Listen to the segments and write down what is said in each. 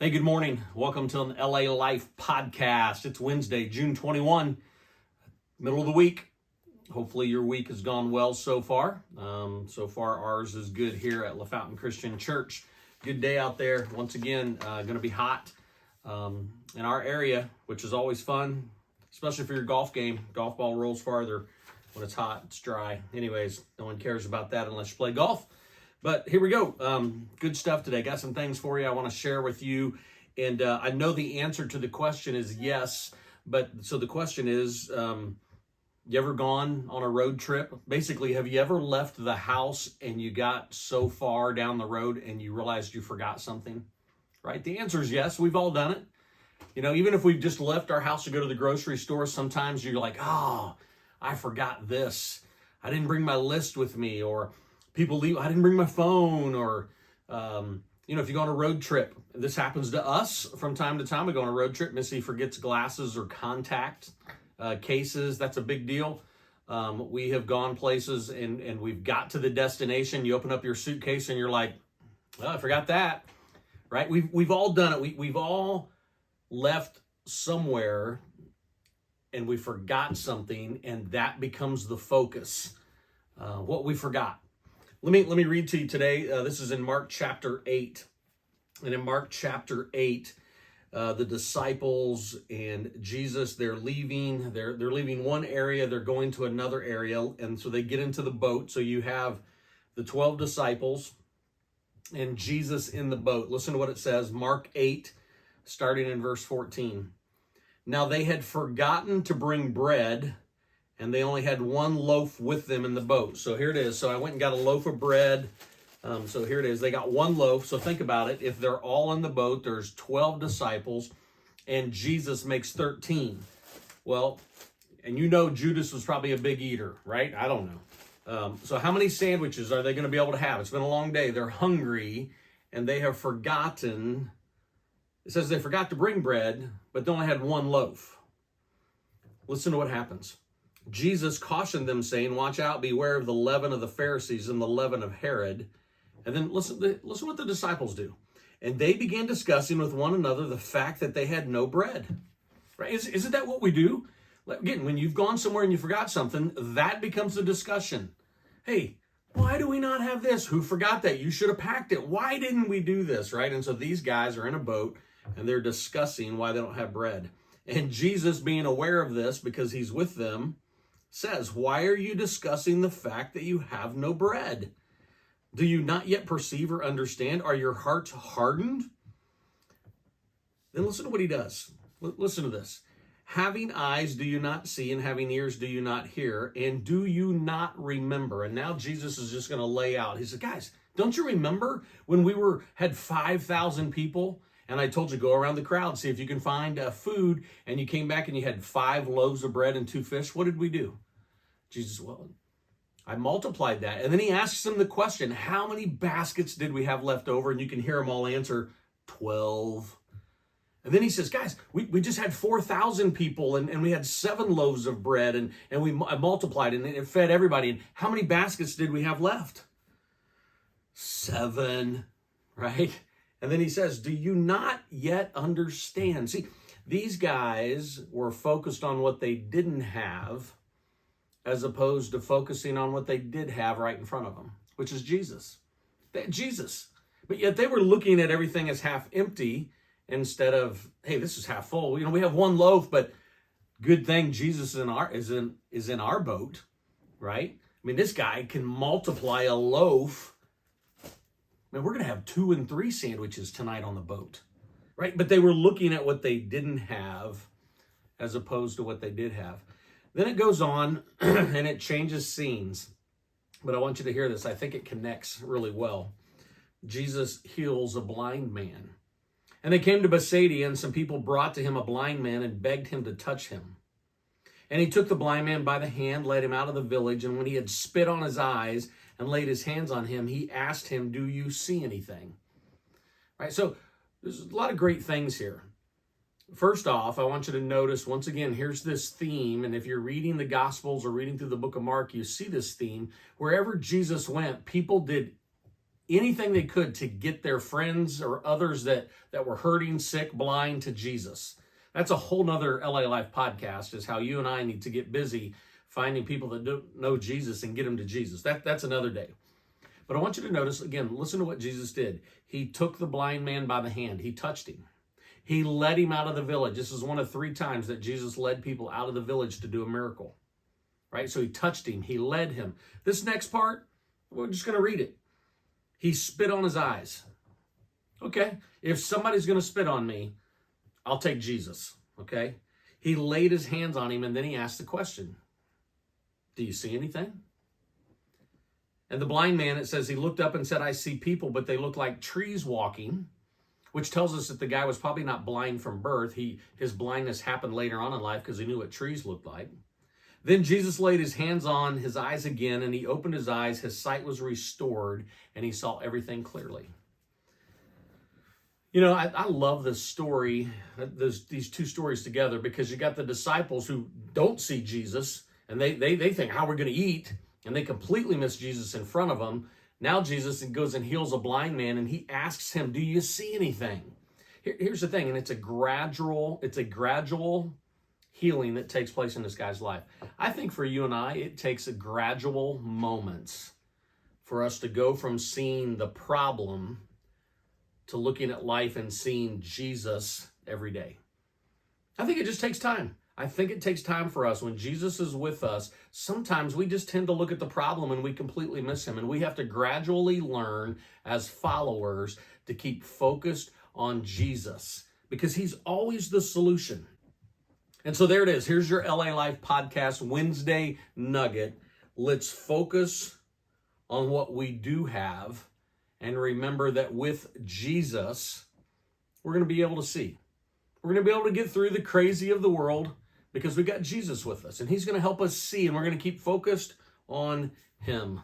Hey, good morning. Welcome to an LA Life podcast. It's Wednesday, June 21, middle of the week. Hopefully your week has gone well so far. So far ours is good here at LaFountain Christian Church. Good day out there. Once again, going to be hot in our area, which is always fun, especially for your golf game. Golf ball rolls farther when it's hot, it's dry. Anyways, no one cares about that unless you play golf. But here we go. Good stuff today. Got some things for you I want to share with you. And I know the answer to the question is yes. But so the question is, you ever gone on a road trip? Basically, have you ever left the house and you got so far down the road and you realized you forgot something? Right? The answer is yes. We've all done it. You know, even if we've just left our house to go to the grocery store, sometimes you're like, oh, I forgot this. I didn't bring my list with me, or people leave, I didn't bring my phone, or, if you go on a road trip, this happens to us from time to time. We go on a road trip, Missy forgets glasses or contact cases. That's a big deal. We have gone places and we've got to the destination. You open up your suitcase and you're like, well, I forgot that, right? We've all done it. We've all left somewhere and we forgot something, and that becomes the focus, what we forgot. Let me read to you today. This is in Mark chapter 8. And in Mark chapter 8, the disciples and Jesus, they're leaving. They're leaving one area. They're going to another area. And so they get into the boat. So you have the 12 disciples and Jesus in the boat. Listen to what it says. Mark 8, starting in verse 14. Now they had forgotten to bring bread, and they only had one loaf with them in the boat. So here it is. So I went and got a loaf of bread. So here it is. They got one loaf. So think about it. If they're all in the boat, there's 12 disciples, and Jesus makes 13. Well, and you know Judas was probably a big eater, right? I don't know. So how many sandwiches are they going to be able to have? It's been a long day. They're hungry, and they have forgotten. It says they forgot to bring bread, but they only had one loaf. Listen to what happens. Jesus cautioned them, saying, watch out, beware of the leaven of the Pharisees and the leaven of Herod. And then listen what the disciples do. And they began discussing with one another the fact that they had no bread. Right? Isn't that what we do? Again, when you've gone somewhere and you forgot something, that becomes the discussion. Hey, why do we not have this? Who forgot that? You should have packed it. Why didn't we do this? Right? And so these guys are in a boat and they're discussing why they don't have bread. And Jesus, being aware of this because he's with them, says, why are you discussing the fact that you have no bread? Do you not yet perceive or understand? Are your hearts hardened? Then listen to what he does. Listen to this. Having eyes do you not see, and having ears do you not hear, and do you not remember? And now Jesus is just going to lay out. He said, guys, don't you remember when we had 5,000 people? And I told you, go around the crowd, see if you can find food. And you came back and you had 5 loaves of bread and 2 fish. What did we do? Jesus, well, I multiplied that. And then he asks them the question, how many baskets did we have left over? And you can hear them all answer, 12. And then he says, guys, we just had 4,000 people and we had 7 loaves of bread and I multiplied and it fed everybody. And how many baskets did we have left? 7, right? And then he says, do you not yet understand? See, these guys were focused on what they didn't have as opposed to focusing on what they did have right in front of them, which is Jesus. Jesus. But yet they were looking at everything as half empty instead of, hey, this is half full. You know, we have one loaf, but good thing Jesus is in our boat, right? I mean, this guy can multiply a loaf. Man, we're going to have 2 and 3 sandwiches tonight on the boat, right? But they were looking at what they didn't have as opposed to what they did have. Then it goes on and it changes scenes. But I want you to hear this. I think it connects really well. Jesus heals a blind man. And they came to Bethsaida, and some people brought to him a blind man and begged him to touch him. And he took the blind man by the hand, led him out of the village, and when he had spit on his eyes and laid his hands on him, he asked him, do you see anything? Right? So there's a lot of great things here. First off, I want you to notice, once again, here's this theme. And if you're reading the Gospels or reading through the book of Mark, you see this theme. Wherever Jesus went, people did anything they could to get their friends or others that were hurting, sick, blind to Jesus. That's a whole nother LA Life podcast, is how you and I need to get busy finding people that don't know Jesus and get them to Jesus. That's another day. But I want you to notice, again, listen to what Jesus did. He took the blind man by the hand. He touched him. He led him out of the village. This is one of 3 times that Jesus led people out of the village to do a miracle, right? So he touched him. He led him. This next part, we're just going to read it. He spit on his eyes. Okay, if somebody's going to spit on me, I'll take Jesus, okay? He laid his hands on him, and then he asked the question, do you see anything? And the blind man, it says, he looked up and said, I see people, but they look like trees walking, which tells us that the guy was probably not blind from birth. His blindness happened later on in life because he knew what trees looked like. Then Jesus laid his hands on his eyes again, and he opened his eyes. His sight was restored, and he saw everything clearly. You know, I love this story, these 2 stories together, because you got the disciples who don't see Jesus, and they think, how are we going to eat? And they completely miss Jesus in front of them. Now Jesus goes and heals a blind man, and he asks him, do you see anything? Here's the thing, and it's a gradual healing that takes place in this guy's life. I think for you and I, it takes a gradual moments for us to go from seeing the problem to looking at life and seeing Jesus every day. I think it just takes time. I think it takes time for us. When Jesus is with us, sometimes we just tend to look at the problem and we completely miss him. And we have to gradually learn as followers to keep focused on Jesus, because he's always the solution. And so there it is. Here's your LA Life Podcast Wednesday nugget. Let's focus on what we do have, and remember that with Jesus, we're going to be able to see. We're going to be able to get through the crazy of the world because we got Jesus with us, and he's going to help us see, and we're going to keep focused on him.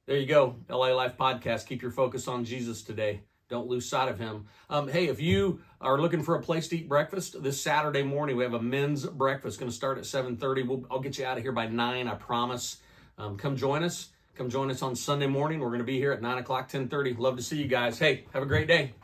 There you go, LA Life Podcast. Keep your focus on Jesus today. Don't lose sight of him. Hey, if you are looking for a place to eat breakfast, this Saturday morning we have a men's breakfast going to start at 7:30. I'll get you out of here by 9, I promise. Come join us. Come join us on Sunday morning. We're going to be here at 9 o'clock, 10:30. Love to see you guys. Hey, have a great day.